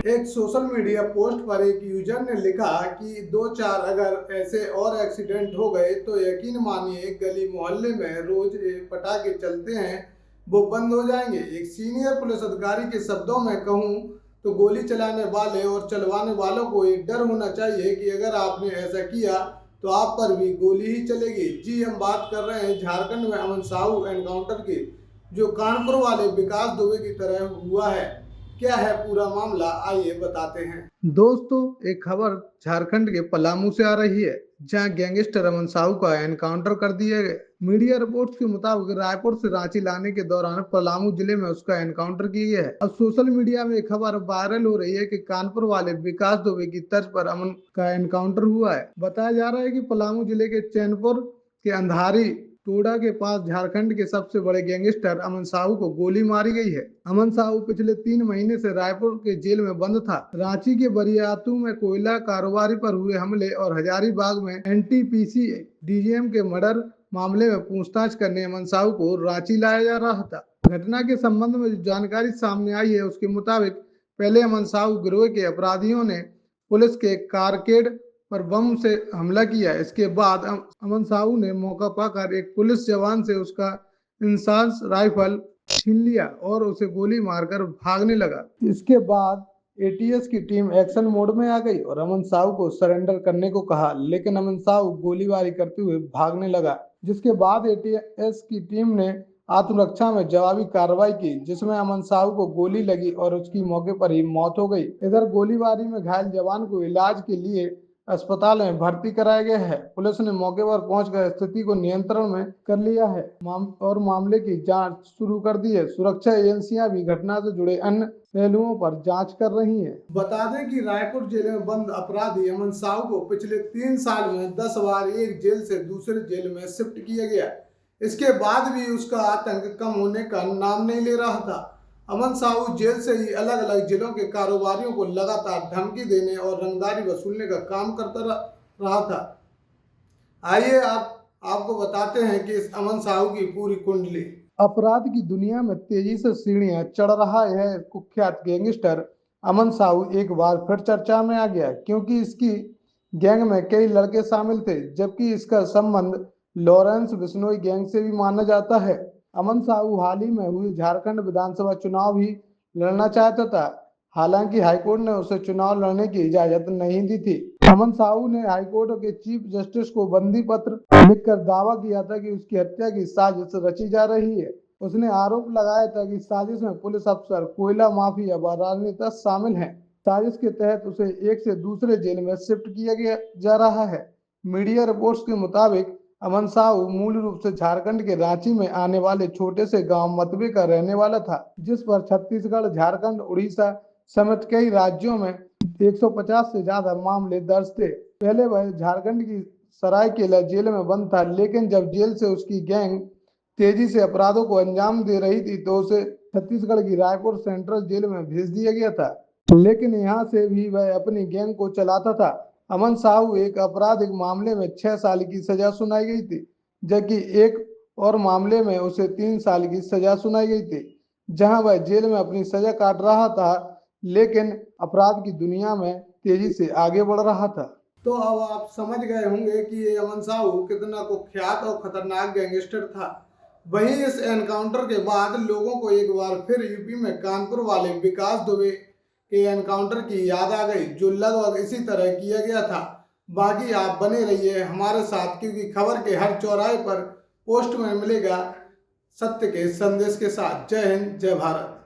एक social media post पर एक यूजर ने लिखा कि 2-4 अगर ऐसे और एक्सीडेंट हो गए तो यकीन मानिए गली मोहल्ले में रोज पटाखे चलते हैं वो बंद हो जाएंगे। एक सीनियर पुलिस अधिकारी के शब्दों में कहूं तो गोली चलाने वाले और चलवाने वालों को एक डर होना चाहिए कि अगर आपने ऐसा किया तो आप पर भी गोली ही चलेगी। जी, हम बात कर रहे हैं झारखंड में अमन साहू एनकाउंटर की, जो कानपुर वाले विकास दुबे की तरह हुआ है। क्या है पूरा मामला, आइए बताते हैं। दोस्तों, एक खबर झारखंड के पलामू से आ रही है, जहां गैंगस्टर अमन साहू का एनकाउंटर कर दिया गया। मीडिया रिपोर्ट्स के मुताबिक रायपुर से रांची लाने के दौरान पलामू जिले में उसका एनकाउंटर किया गया है। अब सोशल मीडिया में खबर वायरल हो रही है कि कानपुर वाले विकास दुबे की तर्ज पर अमन का एनकाउंटर हुआ है। बताया जा रहा है कि पलामू जिले के चैनपुर के अंधारी टोडा के पास झारखंड के सबसे बड़े गैंगस्टर अमन साहू को गोली मारी गई है। अमन साहू पिछले 3 महीने से रायपुर के जेल में बंद था। रांची के बरियातू में कोयला कारोबारी पर हुए हमले और हजारीबाग में एनटीपीसी डीजीएम के मर्डर मामले में पूछताछ करने अमन साहू को रांची लाया जा रहा था। घटना के संबंध में जो जानकारी सामने आई है उसके मुताबिक पहले अमन साहू गिरोह के अपराधियों ने पुलिस के कारकेड पर बम से हमला किया। इसके बाद अमन साहू ने मौका पाकर एक पुलिस जवान से उसका इंसास राइफल छीन लिया और उसे गोली मारकर भागने लगा। इसके बाद एटीएस की टीम एक्शन मोड में आ गई और अमन साहू को सरेंडर करने को कहा, लेकिन अमन साहू गोलीबारी करते हुए भागने लगा। जिसके बाद एटीएस की टीम ने आत्मरक्षा में जवाबी कार्रवाई की, जिसमें अमन साहू को गोली लगी और उसकी मौके पर ही मौत हो गई। इधर गोलीबारी में घायल जवान को इलाज के लिए अस्पताल में भर्ती कराया गया है। पुलिस ने मौके पर पहुंचकर स्थिति को नियंत्रण में कर लिया है और मामले की जांच शुरू कर दी है। सुरक्षा एजेंसियां भी घटना से जुड़े अन्य पहलुओं पर जांच कर रही हैं। बता दें कि रायपुर जेल में बंद अपराधी अमन साहू को पिछले 3 साल में 10 बार एक जेल से दूसरे जेल में शिफ्ट किया गया। इसके बाद भी उसका आतंक कम होने का नाम नहीं ले रहा था। अमन साहू जेल से ही अलग अलग जिलों के कारोबारियों को लगातार धमकी देने और रंगदारी वसूलने का काम करता रहा था। आइए आपको बताते हैं कि इस अमन साहू की पूरी कुंडली। अपराध की दुनिया में तेजी से सीढ़ियां चढ़ रहा है कुख्यात गैंगस्टर अमन साहू एक बार फिर चर्चा में आ गया, क्योंकि इसकी गैंग में कई लड़के शामिल थे, जबकि इसका संबंध लॉरेंस बिश्नोई गैंग से भी माना जाता है। अमन साहू हाल ही में हुई झारखंड विधानसभा चुनाव भी लड़ना चाहता था, हालांकि हाईकोर्ट ने उसे चुनाव लड़ने की इजाजत नहीं दी थी। अमन साहू ने हाईकोर्ट के चीफ जस्टिस को बंदी पत्र लिखकर दावा किया था कि उसकी हत्या की साजिश रची जा रही है। उसने आरोप लगाया था कि साजिश में पुलिस अफसर, कोयला माफिया व राजनेता शामिल हैं। साजिश के तहत उसे एक से दूसरे जेल में शिफ्ट किया गया जा रहा है। मीडिया रिपोर्ट्स के मुताबिक अमन साहू मूल रूप से झारखंड के रांची में आने वाले छोटे से गांव मतबे का रहने वाला था, जिस पर छत्तीसगढ़, झारखंड, उड़ीसा समेत कई राज्यों में 150 से ज्यादा मामले दर्ज थे। पहले वह झारखंड की सरायकेला जेल में बंद था, लेकिन जब जेल से उसकी गैंग तेजी से अपराधों को अंजाम दे रही थी तो उसे छत्तीसगढ़ की रायपुर सेंट्रल जेल में भेज दिया गया था, लेकिन यहाँ से भी वह अपनी गैंग को चलाता था। अमन साहू एक आपराधिक मामले में 6 साल की सजा सुनाई गई थी, जबकि एक और मामले में उसे 3 साल की सजा सुनाई गई थी, जहां वह जेल में अपनी सजा काट रहा था, लेकिन अपराध की दुनिया में तेजी से आगे बढ़ रहा था। तो अब आप समझ गए होंगे कि ये अमन साहू कितना कुख्यात और खतरनाक गैंगस्टर था। वहीं इस एनकाउंटर के बाद लोगों को एक बार फिर यूपी में कानपुर वाले विकास दुबे के एनकाउंटर की याद आ गई, जो लगभग इसी तरह किया गया था। बाकी आप बने रहिए हमारे साथ, क्योंकि खबर के हर चौराहे पर पोस्ट में मिलेगा सत्य के संदेश के साथ। जय हिंद, जय भारत।